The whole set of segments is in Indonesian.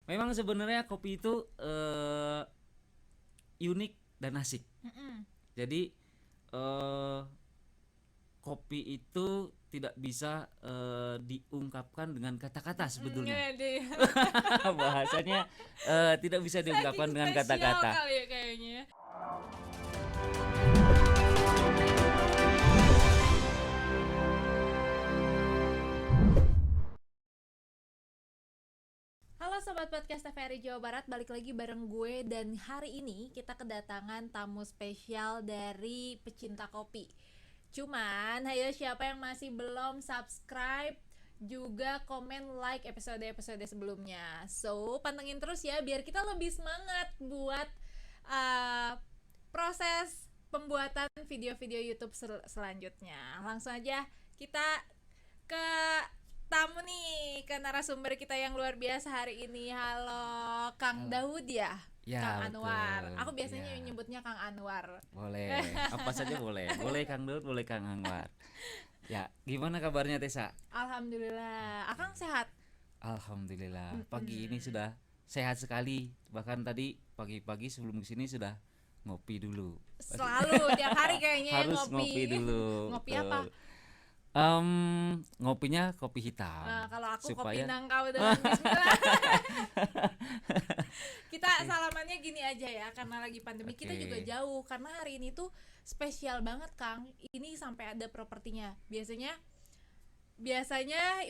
Memang sebenarnya kopi itu unik dan asik. Jadi kopi itu tidak bisa diungkapkan dengan kata-kata sebetulnya. Bahasanya tidak bisa diungkapkan dengan kata-kata. Kali ya kayaknya. Halo Sobat Podcast TVRI Jawa Barat, balik lagi bareng gue. Dan hari ini kita kedatangan tamu spesial dari pecinta kopi. Cuman, ayo siapa yang masih belum subscribe, juga komen, like episode-episode sebelumnya. So, pantengin terus ya, biar kita lebih semangat buat proses pembuatan video-video YouTube selanjutnya. Langsung aja kita ke tamu nih, ke narasumber kita yang luar biasa hari ini. Halo Kang Daud ya? Ya, Kang Anwar. betul. Aku biasanya Ya. nyebutnya Kang Anwar. Boleh, apa saja boleh. Boleh Kang Daud, boleh Kang Anwar. Ya, gimana kabarnya Tessa? Alhamdulillah. Akang sehat? Alhamdulillah. Pagi ini sudah sehat sekali. Bahkan tadi pagi-pagi sebelum kesini sudah ngopi dulu. Selalu tiap hari kayaknya ya Harus ngopi dulu. Ngopi betul. apa? Ngopinya kopi hitam. Nah, kalau aku kopi supaya nangka dengan bismillah. Kita salamannya gini aja ya, karena lagi pandemi. Kita juga jauh, karena hari ini tuh spesial banget Kang. Ini sampai ada propertinya. Biasanya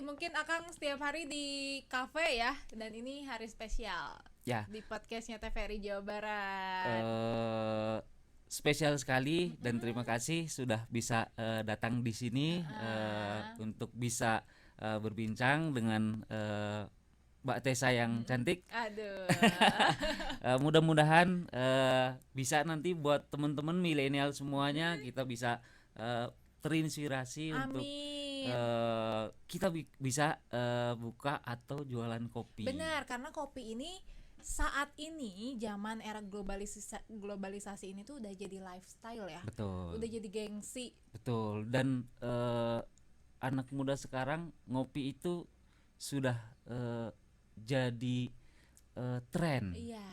mungkin Akang setiap hari di kafe ya, dan ini hari spesial ya di podcastnya TVRI Jawa Barat. Spesial sekali dan terima kasih sudah bisa datang di sini untuk bisa berbincang dengan Mbak Tessa yang cantik. Aduh. Mudah-mudahan bisa nanti buat teman-teman milenial semuanya kita bisa terinspirasi untuk kita bisa buka atau jualan kopi. Benar, karena kopi ini saat ini zaman era globalisasi ini tuh udah jadi lifestyle ya. Betul. Udah jadi gengsi. Betul. Dan anak muda sekarang ngopi itu sudah jadi tren. Iya,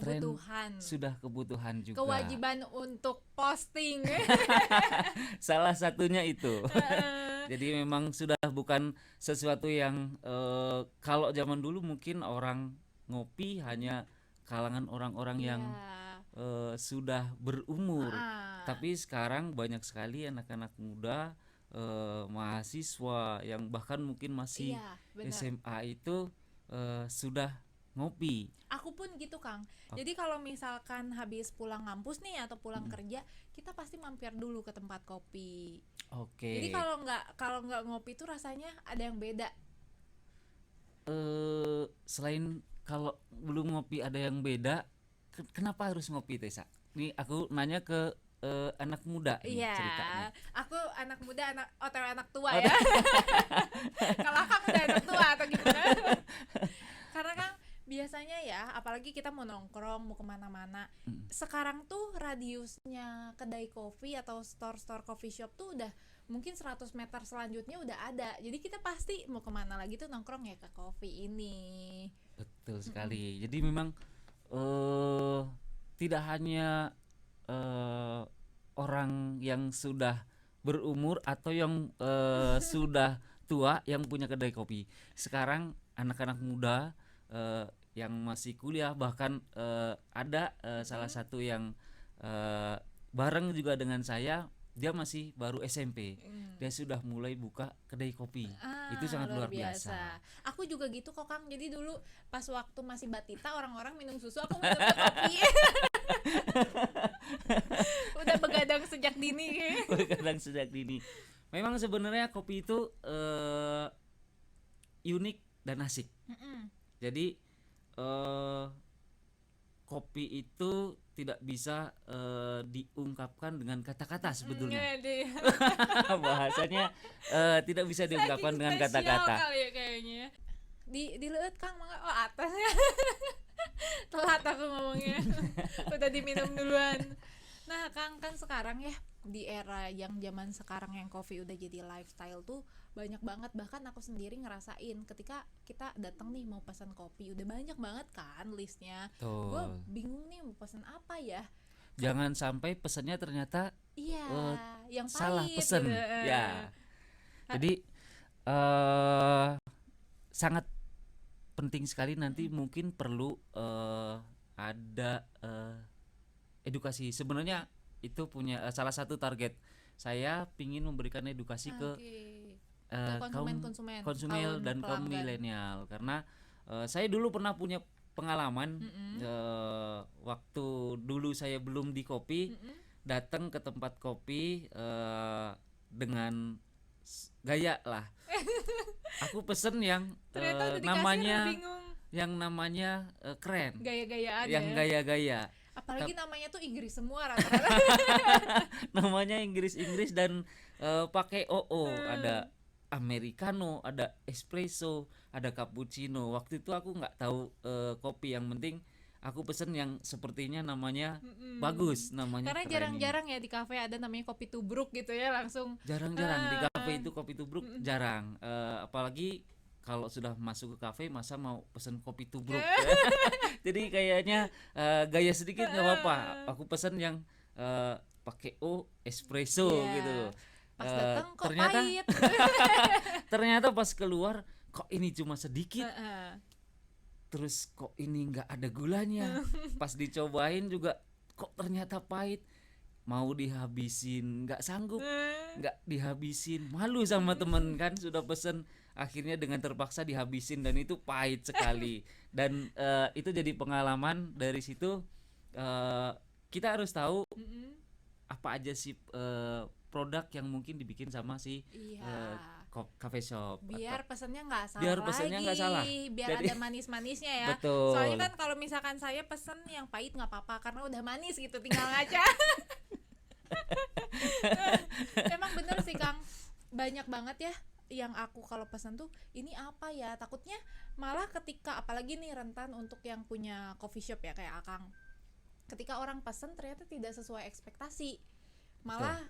kebutuhan. Sudah kebutuhan juga. Kewajiban untuk posting. Salah satunya itu. Jadi memang sudah bukan sesuatu yang kalau zaman dulu mungkin orang ngopi hanya kalangan orang-orang yang sudah berumur. Tapi sekarang banyak sekali anak-anak muda, mahasiswa yang bahkan mungkin masih SMA itu sudah ngopi. Aku pun gitu Kang. Jadi kalau misalkan habis pulang ngampus nih atau pulang kerja, kita pasti mampir dulu ke tempat kopi. Jadi kalau nggak ngopi tuh rasanya ada yang beda. Selain kalau belum ngopi ada yang beda, kenapa harus ngopi Tessa? Nih aku nanya ke anak muda nih ceritanya. Aku anak muda, OTW anak tua ya. Kalau Kang udah anak tua atau gimana? Karena kan biasanya ya, apalagi kita mau nongkrong, mau kemana-mana, sekarang tuh radiusnya kedai kopi atau store coffee shop tuh udah mungkin 100 meter selanjutnya udah ada. Jadi kita pasti mau kemana lagi tuh nongkrong ya ke kopi ini. Betul sekali. Jadi memang tidak hanya orang yang sudah berumur atau yang sudah tua yang punya kedai kopi. Sekarang anak-anak muda yang masih kuliah, bahkan ada salah satu yang bareng juga dengan saya, dia masih baru SMP, dia sudah mulai buka kedai kopi. Itu sangat luar biasa. Aku juga gitu kok Kang. Jadi dulu pas waktu masih batita, orang-orang minum susu, aku minum kopi. Udah begadang sejak dini. Begadang sejak dini. Memang sebenarnya kopi itu unik dan asik. Jadi kopi itu tidak bisa diungkapkan dengan kata-kata sebetulnya. Bahasanya tidak bisa diungkapkan dengan kata-kata. Kali ya kayaknya. Dileut Kang, mangga atasnya. Telat aku ngomongnya. Udah diminum duluan. Nah Kang, kan sekarang ya di era yang zaman sekarang yang coffee udah jadi lifestyle tuh banyak banget, bahkan aku sendiri ngerasain ketika kita datang nih mau pesan kopi udah banyak banget kan listnya, gue Betul. bingung nih mau pesan apa ya. Jangan sampai pesannya ternyata Iya, eh, yang salah pahit pesen. gitu. Ya. Jadi eh sangat penting sekali, nanti mungkin perlu ada edukasi. Sebenarnya itu punya salah satu target saya, pingin memberikan edukasi ke Oke. Ke kaum konsumen konsumen dan kaum pelanggan. milenial, karena saya dulu pernah punya pengalaman Mm-mm. waktu dulu saya belum di kopi, Mm-mm. datang ke tempat kopi dengan gaya lah. Aku pesen yang Ternyata udah di kasir namanya bingung keren, gaya-gayaan yang ya. gaya-gaya. Apalagi namanya tuh Inggris semua rata-rata. Namanya Inggris dan pakai OO, ada americano, ada espresso, ada cappuccino. Waktu itu aku nggak tahu kopi, yang penting aku pesen yang sepertinya namanya bagus, namanya Karena keren. jarang-jarang ya di kafe ada namanya kopi tubruk gitu ya, langsung Jarang-jarang di kafe itu kopi tubruk, jarang. Apalagi kalau sudah masuk ke kafe, masa mau pesen kopi tubruk. Jadi kayaknya gaya sedikit nggak apa-apa. Aku pesen yang pakai espresso Iya. gitu. Pas datang kok ternyata pahit. ternyata pas keluar, kok ini cuma sedikit. Heeh. Terus kok ini nggak ada gulanya. Pas dicobain juga kok ternyata pahit. Mau dihabisin nggak sanggup, nggak dihabisin, malu sama temen kan, sudah pesen, akhirnya dengan terpaksa dihabisin, dan itu pahit sekali. Dan itu jadi pengalaman. Dari situ kita harus tahu Mm-mm. apa aja sih produk yang mungkin dibikin sama si Iya. cafe shop, Biar pesennya nggak salah biar pesennya nggak salah. biar Jadi- ada manis-manisnya ya. Betul. Soalnya kan kalau misalkan saya pesen yang pahit nggak apa-apa karena udah manis gitu, tinggal ngaca. Emang bener sih Kang, banyak banget ya yang aku kalau pesan tuh ini apa ya, takutnya malah ketika apalagi nih rentan untuk yang punya coffee shop ya kayak Akang, ketika orang pesen ternyata tidak sesuai ekspektasi, malah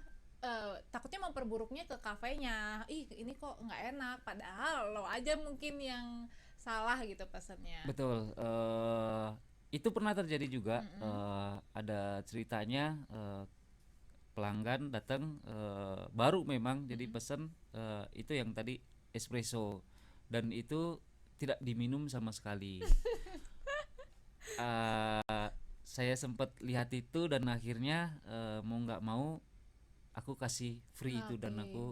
takutnya memperburuknya ke kafenya. Ih ini kok nggak enak, padahal lo aja mungkin yang salah gitu pesennya. Betul. Itu pernah terjadi juga. Ada ceritanya, pelanggan datang baru memang, jadi pesen itu yang tadi espresso, dan itu tidak diminum sama sekali. Saya sempat lihat itu, dan akhirnya mau nggak mau aku kasih free itu, dan Oke. aku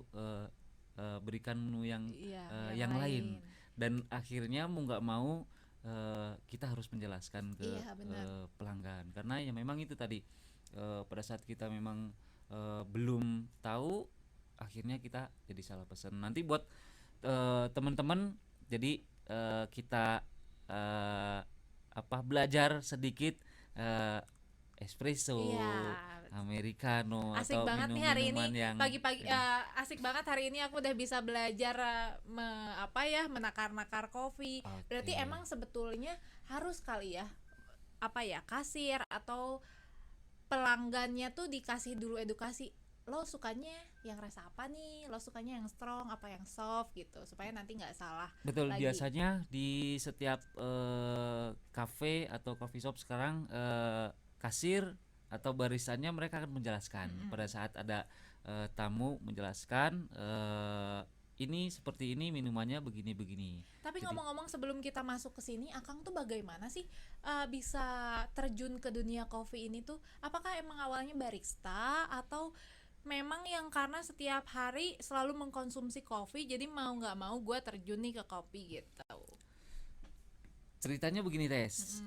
berikan menu yang Iya, yang lain. Dan akhirnya mau nggak mau kita harus menjelaskan ke Iya, benar. pelanggan, karena ya memang itu tadi, pada saat kita memang belum tahu, akhirnya kita jadi salah pesan. Nanti buat teman-teman, jadi kita belajar sedikit espresso, Iya. americano, Asik atau banget nih hari ini minum-minuman yang pagi-pagi, asik banget hari ini aku udah bisa belajar menakar-nakar kopi. Oke. Berarti emang sebetulnya harus kali ya kasir atau pelanggannya tuh dikasih dulu edukasi, lo sukanya yang rasa apa nih, lo sukanya yang strong apa yang soft gitu, supaya nanti nggak salah. Betul, lagi. biasanya di setiap cafe atau coffee shop sekarang, kasir atau barisannya mereka akan menjelaskan pada saat ada tamu, menjelaskan ini seperti ini, minumannya begini-begini. Tapi Jadi- ngomong-ngomong sebelum kita masuk ke sini, Akang tuh bagaimana sih bisa terjun ke dunia kopi ini tuh? Apakah emang awalnya barista atau memang yang karena setiap hari selalu mengkonsumsi kopi, jadi mau nggak mau gue terjun nih ke kopi gitu? Ceritanya begini, Tes.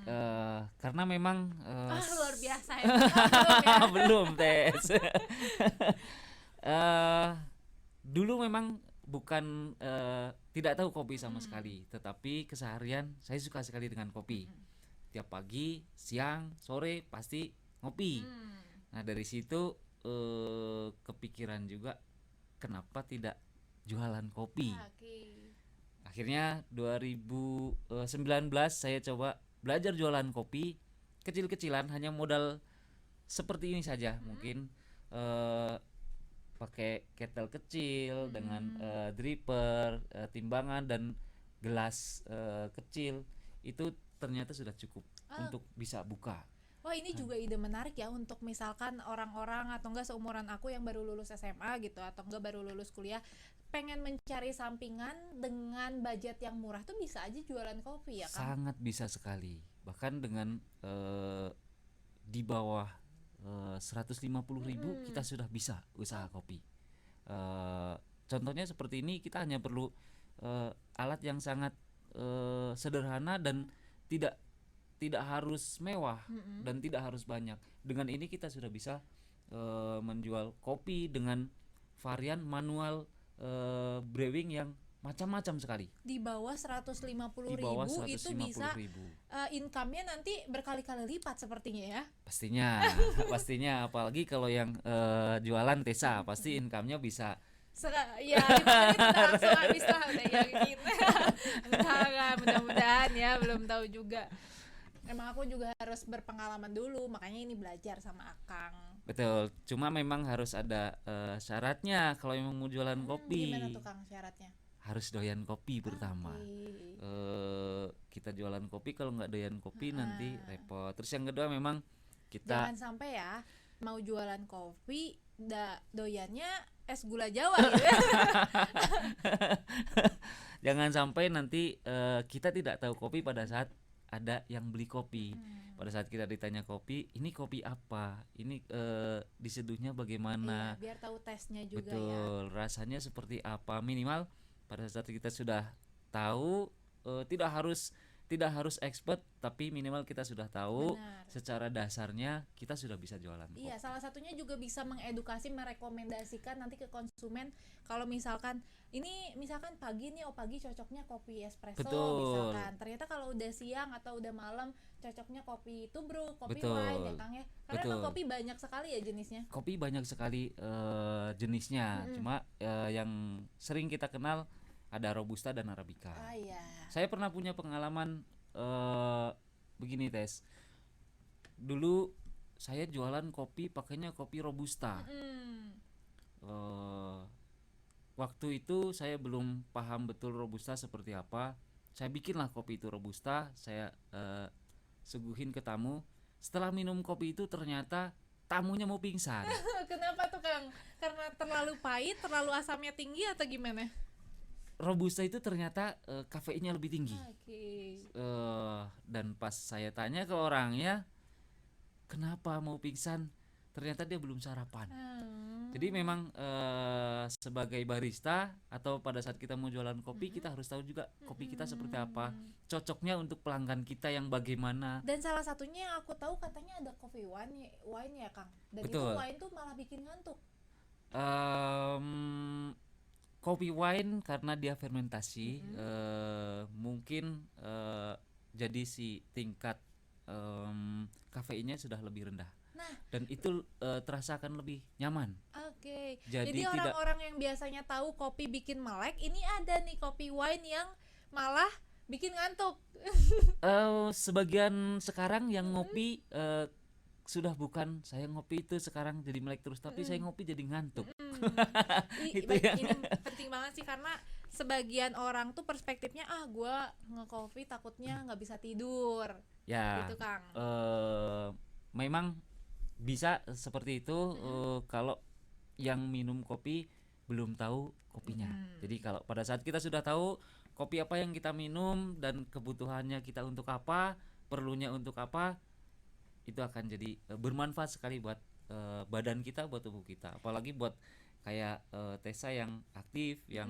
Karena memang Luar biasa ya. Belum ya? belum, Tes. Dulu memang bukan tidak tahu kopi sama sekali, tetapi keseharian saya suka sekali dengan kopi. Tiap pagi, siang, sore pasti ngopi. Nah, dari situ kepikiran juga, kenapa tidak jualan kopi. Oke. Akhirnya 2019 saya coba belajar jualan kopi kecil-kecilan, hanya modal seperti ini saja. Mungkin eh, pakai kettle kecil dengan dripper, timbangan dan gelas kecil, itu ternyata sudah cukup Ah, untuk bisa buka. wah ini juga ide menarik ya untuk misalkan orang-orang atau enggak seumuran aku yang baru lulus SMA gitu atau enggak baru lulus kuliah pengen mencari sampingan dengan budget yang murah tuh bisa aja jualan kopi ya Kang. Sangat bisa sekali, bahkan dengan di bawah 150.000 kita sudah bisa usaha kopi. Eh, Contohnya seperti ini, kita hanya perlu alat yang sangat sederhana dan tidak tidak harus mewah dan tidak harus banyak. Dengan ini kita sudah bisa menjual kopi dengan varian manual brewing yang macam-macam sekali. Di bawah 150.000 Di bawah itu bisa 150.000. income-nya nanti berkali-kali lipat sepertinya ya. Pastinya, pastinya apalagi kalau yang jualan Tesa, pasti income-nya bisa. Ya 5 menit udah langsung habis lah udah yakin. Enggak, mudah-mudahan ya, belum tahu juga. Emang aku juga harus berpengalaman dulu, makanya ini belajar sama Akang. Betul, cuma memang harus ada syaratnya kalau memang mau jualan kopi. Gimana tuh Kang syaratnya? Harus doyan kopi pertama. Kita jualan kopi, kalau nggak doyan kopi nanti repot. Terus yang kedua memang kita Jangan sampai ya mau jualan kopi doyannya es gula Jawa gitu ya. jangan sampai nanti kita tidak tahu kopi pada saat ada yang beli kopi. Pada saat kita ditanya kopi, ini kopi apa? Ini diseduhnya bagaimana? Iya, biar tahu tesnya juga ya. Betul, rasanya seperti apa? Minimal pada saat kita sudah tahu, tidak harus expert, tapi minimal kita sudah tahu. Benar. Secara dasarnya kita sudah bisa jualan kopi. Iya, salah satunya juga bisa mengedukasi, merekomendasikan nanti ke konsumen kalau misalkan ini misalkan pagi nih, pagi cocoknya kopi espresso Betul. misalkan. Ternyata kalau udah siang atau udah malam cocoknya kopi tubruk, kopi Betul. wine ya Kang ya. Karena emang Betul. kopi banyak sekali ya jenisnya. Kopi banyak sekali jenisnya, cuma yang sering kita kenal ada Robusta dan Arabica. Ah iya. Saya pernah punya pengalaman begini Tes. Dulu saya jualan kopi pakainya kopi Robusta. Waktu itu saya belum paham betul Robusta seperti apa. Saya bikinlah kopi itu Robusta, saya suguhin ke tamu. Setelah minum kopi itu ternyata tamunya mau pingsan. Kenapa tuh Kang? Karena terlalu pahit, terlalu asamnya tinggi atau gimana? Robusta itu ternyata kafeinnya lebih tinggi. Oke. Dan pas saya tanya ke orangnya, kenapa mau pingsan? Ternyata dia belum sarapan. Jadi memang sebagai barista atau pada saat kita mau jualan kopi, kita harus tahu juga kopi kita seperti apa, cocoknya untuk pelanggan kita yang bagaimana. Dan salah satunya yang aku tahu katanya ada coffee wine ya Kang. Dan Betul. itu wine tuh malah bikin ngantuk. Kopi wine karena dia fermentasi, mungkin jadi si tingkat kafeinnya sudah lebih rendah. Nah, dan itu terasa akan lebih nyaman. Oke. Jadi Jadi tidak- orang-orang yang biasanya tahu kopi bikin melek, ini ada nih kopi wine yang malah bikin ngantuk. Sebagian sekarang yang ngopi sudah bukan saya ngopi itu sekarang jadi melek terus, tapi saya ngopi jadi ngantuk. Itu yang- Ini penting banget sih karena sebagian orang tuh perspektifnya gua nge-coffee takutnya nggak bisa tidur. Ya, Gitu Kang. memang bisa seperti itu kalau yang minum kopi belum tahu kopinya. Jadi kalau pada saat kita sudah tahu kopi apa yang kita minum dan kebutuhannya kita untuk apa, perlunya untuk apa, itu akan jadi bermanfaat sekali buat badan kita, buat tubuh kita. Apalagi buat kayak Tessa yang aktif, yang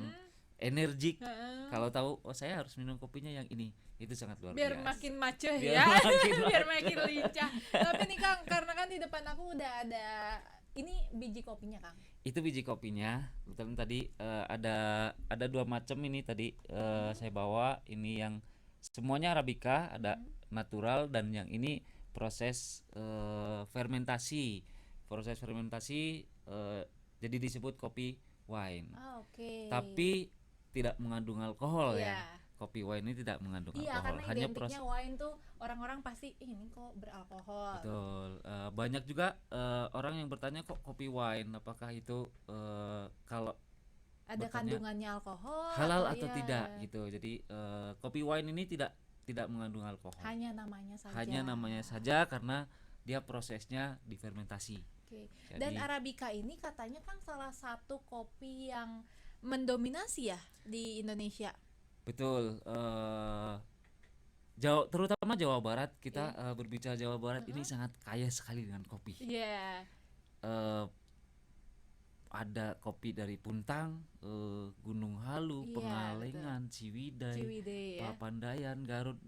energik. Kalau tahu saya harus minum kopinya yang ini, itu sangat luar Biar biasa. makin macet Biar ya. makin Biar makin lincah. Tapi nih Kang, karena kan di depan aku udah ada ini biji kopinya Kang. Itu biji kopinya. Kebetulan tadi ada dua macam ini tadi saya bawa. Ini yang semuanya Arabica, ada natural, dan yang ini proses fermentasi. Proses fermentasi jadi disebut kopi wine. Oke. Tapi tidak mengandung alkohol Iya. ya. kopi wine ini tidak mengandung Iya, alkohol, karena hanya identiknya wine tuh orang-orang pasti "Ih, ini kok beralkohol." betul. Banyak juga orang yang bertanya kok kopi wine, apakah itu kalau Ada bertanya kandungannya alkohol halal atau ya tidak gitu. Jadi kopi wine ini tidak mengandung alkohol. hanya namanya saja. Hanya namanya saja karena dia prosesnya difermentasi. Oke. Jadi Dan Arabica ini katanya kan salah satu kopi yang mendominasi ya di Indonesia. betul, terutama Jawa Barat, kita berbicara Jawa Barat ini sangat kaya sekali dengan kopi. Iya. Eh, ada kopi dari Puntang, Gunung Halu, Iya, Pengalengan, Ciwidey, Ciwidey ya. Papandayan, Garut,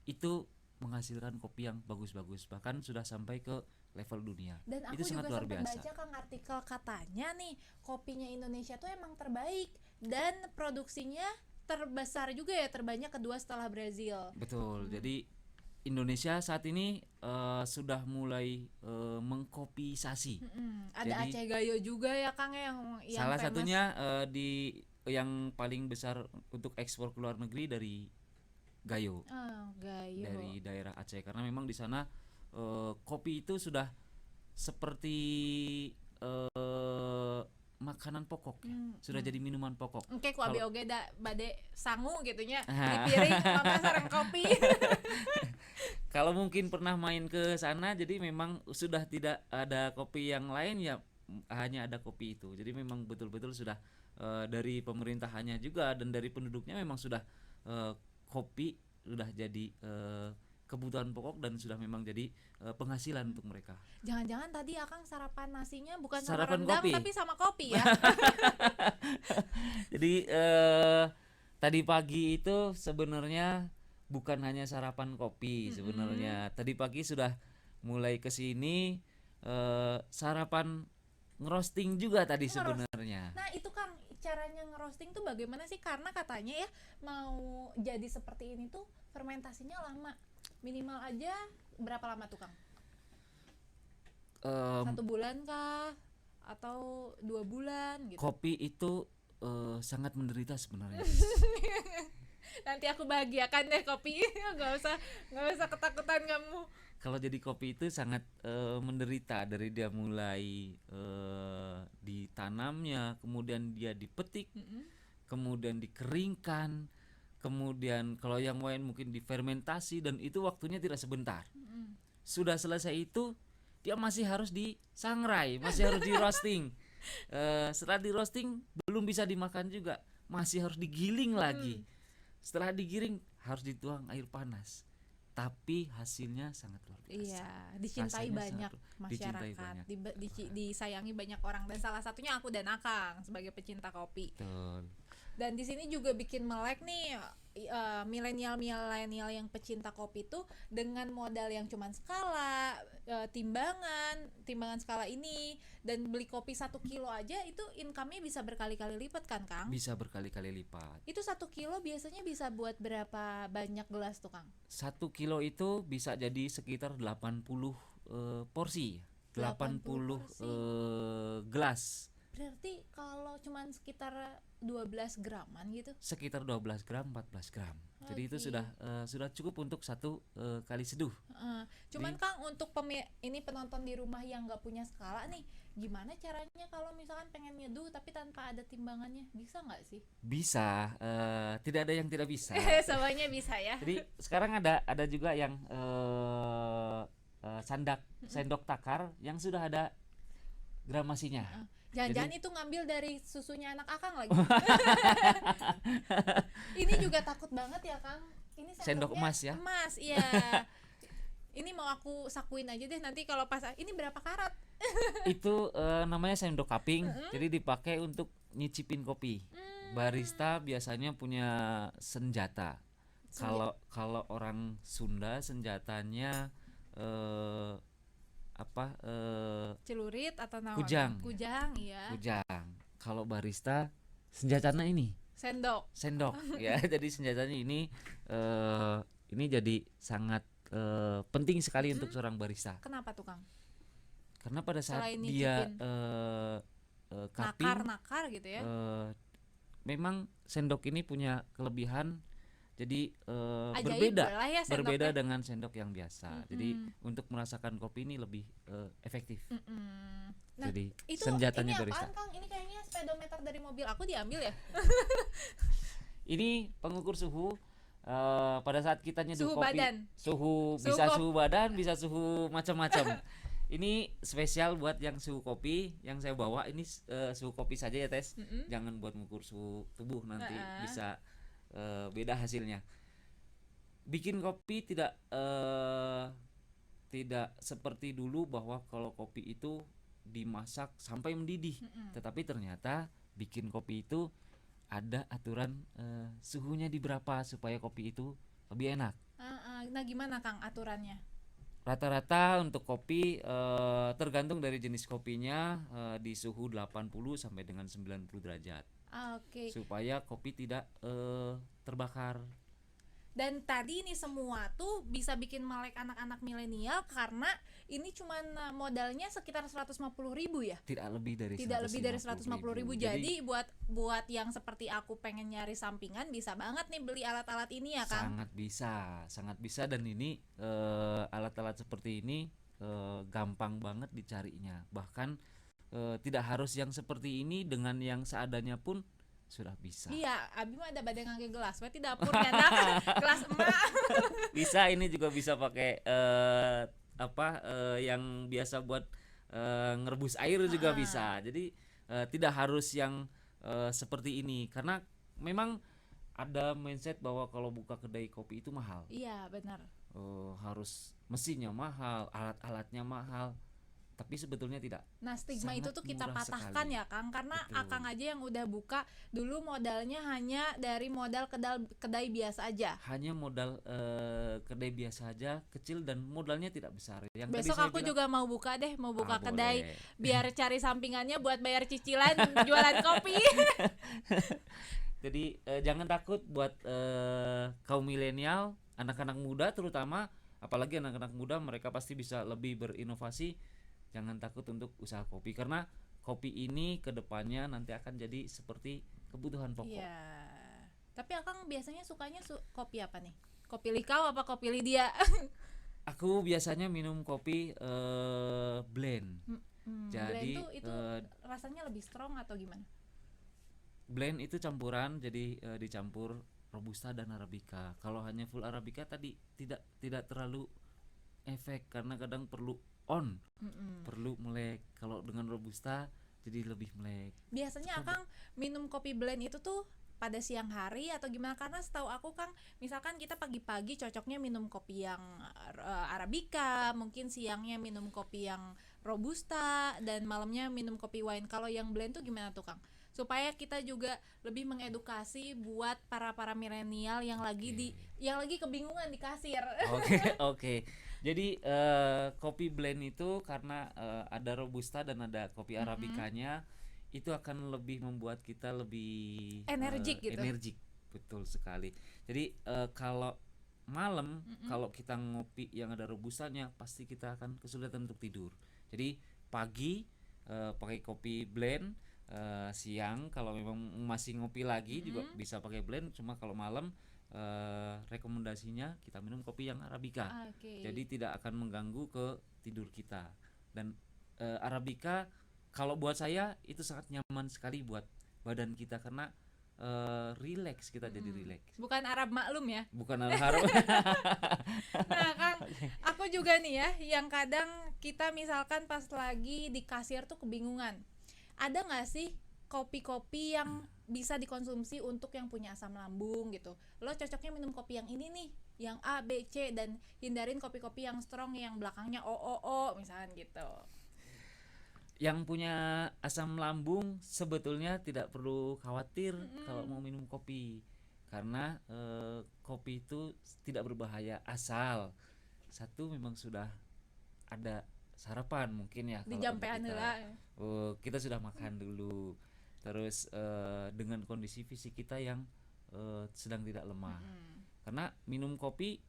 itu menghasilkan kopi yang bagus-bagus, bahkan sudah sampai ke level dunia. Dan aku Itu sangat juga luar sempat biasa. baca Kang artikel katanya nih kopinya Indonesia tuh emang terbaik dan produksinya terbesar juga ya, terbanyak kedua setelah Brazil. Betul. Jadi Indonesia saat ini sudah mulai mengkopisasi. Ada Jadi Aceh Gayo juga ya Kang yang salah famous. satunya di yang paling besar untuk ekspor ke luar negeri dari Gayo, Gayo. dari daerah Aceh, karena memang di sana kopi itu sudah seperti makanan pokok ya. Sudah jadi minuman pokok. Oke, ku abi oge da bade sangu gitunya di Ah. piring mama sareng kopi. Kalau mungkin pernah main ke sana, jadi memang sudah tidak ada kopi yang lain ya, hanya ada kopi itu. Jadi memang betul-betul sudah dari pemerintahannya juga dan dari penduduknya memang sudah kopi sudah jadi kebutuhan pokok dan sudah memang jadi penghasilan untuk mereka. Jangan-jangan tadi Akang sarapan nasinya bukan sama Sarapan rendang kopi. tapi sama kopi ya. Jadi tadi pagi itu sebenarnya bukan hanya sarapan kopi sebenarnya. Tadi pagi sudah mulai ke sini sarapan ngerosting juga tadi sebenarnya. Nah, itu Kang caranya ngerosting tuh bagaimana sih? Karena katanya ya mau jadi seperti ini tuh fermentasinya lama. Minimal aja berapa lama tuh Kang? 1 bulan kah? Atau 2 bulan gitu? Kopi itu sangat menderita sebenarnya. Nanti aku bahagiakan deh kopi. nggak usah ketakutan kamu. Kalau jadi kopi itu sangat menderita, dari dia mulai ditanamnya, kemudian dia dipetik, kemudian dikeringkan, kemudian kalau yang lain mungkin difermentasi, dan itu waktunya tidak sebentar. Sudah selesai itu dia masih harus disangrai, masih harus di roasting. Setelah di roasting belum bisa dimakan juga, masih harus digiling lagi. Setelah digiling harus dituang air panas. Tapi hasilnya sangat luar biasa. Iya, dicintai Rasanya banyak sangat masyarakat, banyak. disayangi banyak orang, dan salah satunya aku dan Akang sebagai pecinta kopi. Betul. Dan di sini juga bikin melek nih milenial yang pecinta kopi tuh dengan modal yang cuman skala timbangan skala ini, dan beli kopi 1 kilo aja itu income-nya bisa berkali-kali lipat kan Kang? Bisa berkali-kali lipat. Itu 1 kilo biasanya bisa buat berapa banyak gelas tuh Kang? 1 kilo itu bisa jadi sekitar 80 porsi. 80 porsi. Gelas. Berarti kalau cuman sekitar 12 graman gitu. Sekitar 12 gram, 14 gram. Jadi itu Oke. sudah cukup untuk 1 kali seduh. Cuman Kang, untuk ini penonton di rumah yang nggak punya skala nih, gimana caranya kalau misalkan pengen nyeduh tapi tanpa ada timbangannya, bisa nggak sih? Bisa, tidak ada yang tidak bisa. Semuanya bisa ya. Jadi sekarang ada juga yang sendok takar yang sudah ada gramasinya. Jangan-jangan itu ngambil dari susunya anak Akang lagi. Ini juga takut banget ya Kang. Ini Sendok sendoknya emas ya? Emas, iya. Ini mau aku sakuin aja deh nanti kalau pas ini berapa karat? Itu namanya sendok kaping. Jadi dipakai untuk nyicipin kopi. Barista biasanya punya senjata. Kalau orang Sunda senjatanya Celurit atau naon? Kujang. Kujang, iya. Kujang. Kalau barista senjatanya ini Sendok. ya. Jadi senjatanya ini jadi sangat penting sekali untuk seorang barista. Kenapa tuh Kang? Karena pada saat Selain dia nyicipin kaping nakar gitu ya. memang sendok ini punya kelebihan. Jadi Ajaib berbeda lah ya berbeda sendoknya. dengan sendok yang biasa. Jadi untuk merasakan kopi ini lebih efektif. Nah, Jadi itu senjatanya ini barista. apaan Kang? Ini kayaknya speedometer dari mobil aku diambil ya. Ini pengukur suhu pada saat kita nyeduh Suhu kopi. badan. Suhu Suhu bisa kop- suhu badan, bisa suhu macam-macam. Ini spesial buat yang suhu kopi yang saya bawa ini suhu kopi saja ya Tes. Jangan buat mengukur suhu tubuh nanti bisa beda hasilnya. Bikin kopi tidak seperti dulu bahwa kalau kopi itu dimasak sampai mendidih. Tetapi ternyata bikin kopi itu ada aturan suhunya di berapa supaya kopi itu lebih enak. Nah, gimana Kang aturannya? Rata-rata untuk kopi tergantung dari jenis kopinya di suhu 80 sampai dengan 90 derajat Oke. supaya kopi tidak terbakar. Dan tadi ini semua tuh bisa bikin melek anak-anak milenial karena ini cuman modalnya sekitar 150.000 ya. Tidak lebih dari Tidak lebih dari 150.000. 150.000. Jadi buat yang seperti aku pengen nyari sampingan bisa banget nih beli alat-alat ini ya Kang. sangat bisa dan ini alat-alat seperti ini gampang banget dicarinya. Bahkan tidak harus yang seperti ini, dengan yang seadanya pun sudah bisa. Iya, Abi mah ada badan ngangge gelas, berarti dapurnya nah gelas emak. Bisa, ini juga bisa pakai yang biasa buat ngerebus air juga bisa. Jadi tidak harus yang seperti ini karena memang ada mindset bahwa kalau buka kedai kopi itu mahal. Iya, benar. Harus mesinnya mahal, alat-alatnya mahal. Tapi sebetulnya tidak. Nah, stigma itu Sangat tuh kita murah patahkan sekali. ya Kang, karena Betul. Akang aja yang udah buka dulu modalnya hanya dari modal kedai biasa aja. Hanya modal kedai biasa aja, kecil dan modalnya tidak besar. Yang tadi Besok saya aku bilang, juga mau buka deh, mau buka kedai boleh. biar cari sampingannya buat bayar cicilan jualan kopi. Jadi jangan takut buat kaum milenial, anak-anak muda terutama, apalagi anak-anak muda, mereka pasti bisa lebih berinovasi. Jangan takut untuk usaha kopi karena kopi ini kedepannya nanti akan jadi seperti kebutuhan pokok. Iya. Tapi Akang biasanya sukanya kopi apa nih? Kopi Likau apa kopi Lydia? Aku biasanya minum kopi blend. Jadi blend tuh itu rasanya lebih strong atau gimana? blend itu campuran, jadi dicampur robusta dan arabica. Kalau hanya full arabica tadi tidak terlalu efek karena kadang perlu perlu melek. Kalau dengan robusta jadi lebih melek. Biasanya Akang minum kopi blend itu tuh pada siang hari atau gimana? Karena setahu aku Kang, misalkan kita pagi-pagi cocoknya minum kopi yang arabica, mungkin siangnya minum kopi yang robusta, dan malamnya minum kopi wine. Kalau yang blend tuh gimana tuh Kang? Supaya kita juga lebih mengedukasi buat para milenial yang lagi yang lagi kebingungan di kasir. Oke. Jadi kopi blend itu karena ada robusta dan ada kopi arabicanya, itu akan lebih membuat kita lebih Energik gitu. Energik, betul sekali. Jadi kalau malam kalau kita ngopi yang ada robustanya pasti kita akan kesulitan untuk tidur. Jadi pagi pakai kopi blend, siang kalau memang masih ngopi lagi juga bisa pakai blend. Cuma kalau malam rekomendasinya kita minum kopi yang arabica. Jadi tidak akan mengganggu ke tidur kita. Dan arabica kalau buat saya itu sangat nyaman sekali buat badan kita karena relax, kita jadi relax. Bukan Arab maklum ya. Bukan Arab. Nah Kang, aku juga nih ya, yang kadang kita misalkan pas lagi di kasir tuh kebingungan. Ada nggak sih kopi-kopi yang bisa dikonsumsi untuk yang punya asam lambung gitu? Lo cocoknya minum kopi yang ini nih, yang A, B, C, dan hindarin kopi-kopi yang strong yang belakangnya O misalkan gitu. Yang punya asam lambung sebetulnya tidak perlu khawatir kalau mau minum kopi, karena kopi itu tidak berbahaya asal satu memang sudah ada sarapan mungkin ya. Di Kalau jampean kita, heula. kita sudah makan dulu, terus dengan kondisi fisik kita yang sedang tidak lemah. Karena minum kopi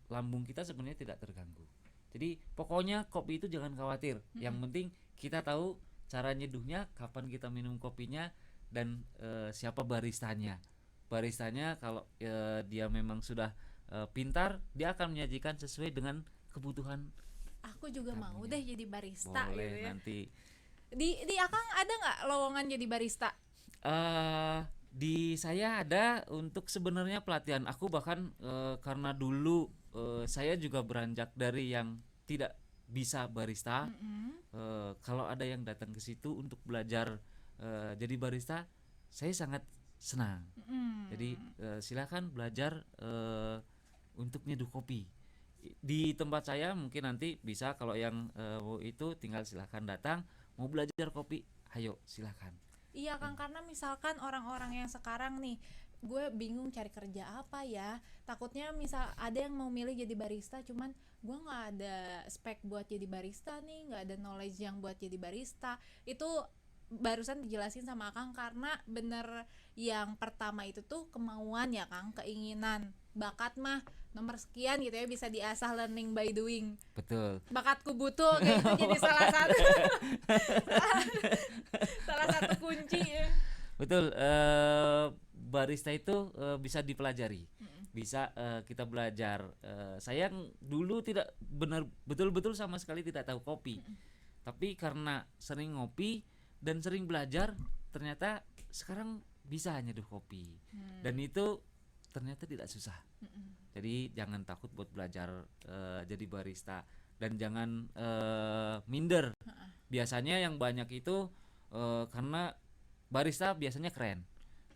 lambung kita sebenarnya tidak terganggu. Jadi pokoknya kopi itu jangan khawatir. Yang penting kita tahu cara nyeduhnya, kapan kita minum kopinya, dan siapa baristanya. Baristanya kalau dia memang sudah pintar, dia akan menyajikan sesuai dengan kebutuhan. Aku juga mau Tamunya. deh jadi barista Boleh gitu ya. nanti. Di Akang ada nggak lowongan jadi barista? Di saya ada untuk sebenarnya pelatihan. Aku bahkan karena dulu saya juga beranjak dari yang tidak bisa barista. Kalau ada yang datang ke situ untuk belajar jadi barista, saya sangat senang. Jadi silakan belajar untuk nyeduh kopi. Di tempat saya mungkin nanti bisa, kalau yang itu tinggal silakan datang. Mau belajar kopi, ayo silakan. Iya Kang, karena misalkan orang-orang yang sekarang nih, gue bingung cari kerja apa ya. Takutnya misal ada yang mau milih jadi barista, cuman gue nggak ada spek buat jadi barista nih, nggak ada knowledge yang buat jadi barista. Itu barusan dijelasin sama Kang, karena bener yang pertama itu tuh kemauan ya Kang, keinginan. Bakat mah nomor sekian gitu ya, bisa diasah, learning by doing. Betul. Bakatku butuh kayak gitu jadi salah satu salah satu kunci ya. Betul. Barista itu bisa dipelajari. Bisa kita belajar. Saya yang dulu tidak betul-betul sama sekali tidak tahu kopi. Tapi karena sering ngopi dan sering belajar, ternyata sekarang bisa nyeduh kopi. Dan itu ternyata tidak susah. Jadi jangan takut buat belajar jadi barista, dan jangan minder. Biasanya yang banyak itu karena barista biasanya keren.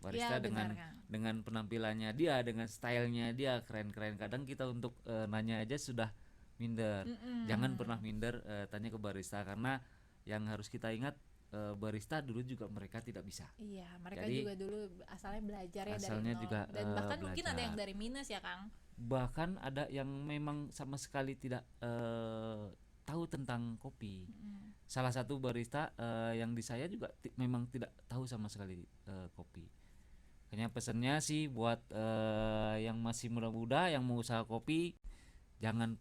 Barista Ya, benar, Kang. dengan penampilannya dia, dengan stylenya dia keren-keren. Kadang kita untuk nanya aja sudah minder. Jangan pernah minder tanya ke barista, karena yang harus kita ingat, barista dulu juga mereka tidak bisa. Iya, mereka Jadi, juga dulu asalnya belajar ya asalnya dari nol. juga, Dan bahkan mungkin ada belajar. yang dari minus ya Kang. Bahkan ada yang memang sama sekali tidak tahu tentang kopi. Salah satu barista yang di saya juga memang tidak tahu sama sekali kopi. Hanya pesannya sih buat yang masih muda-muda yang mau usaha kopi, jangan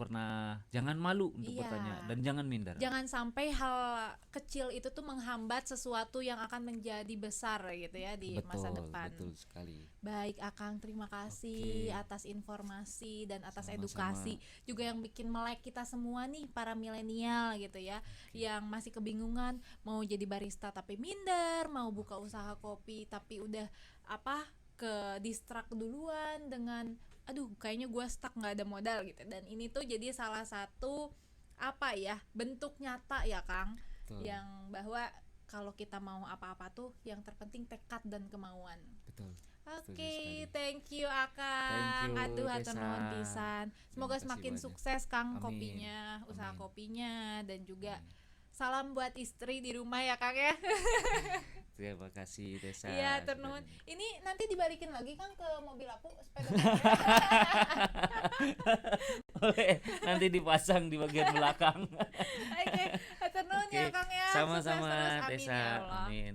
malu untuk Iya. bertanya, dan jangan minder. Jangan sampai hal kecil itu tuh menghambat sesuatu yang akan menjadi besar gitu ya di masa depan. Betul sekali. Baik Akang, terima kasih Oke. atas informasi dan atas Sama-sama. edukasi juga yang bikin melek kita semua nih para milenial gitu ya, yang masih kebingungan mau jadi barista tapi minder, mau buka usaha kopi tapi udah ke distract duluan dengan aduh kayaknya gue stuck, nggak ada modal gitu. Dan ini tuh jadi salah satu bentuk nyata ya Kang, Betul. yang bahwa kalau kita mau apa-apa tuh yang terpenting tekad dan kemauan. Betul. Oke, sekali. thank you Akang. Thank you, Aduh hatur Tessa. nuhun pisan. Semoga kasih semakin banyak. sukses Kang Amin. kopinya, usaha Amin. kopinya, dan juga Amin. salam buat istri di rumah ya Kang ya. Terima kasih Tessa. Iya, hatur sudah nuhun. dengar. Ini nanti dibalikin lagi Kang ke mobil aku sepeda. Boleh, nanti dipasang di bagian belakang. Oke, hatur nuhun ya Oke, Kang ya. sama-sama Sukses terus. Amin Tessa. ya Allah. Amin.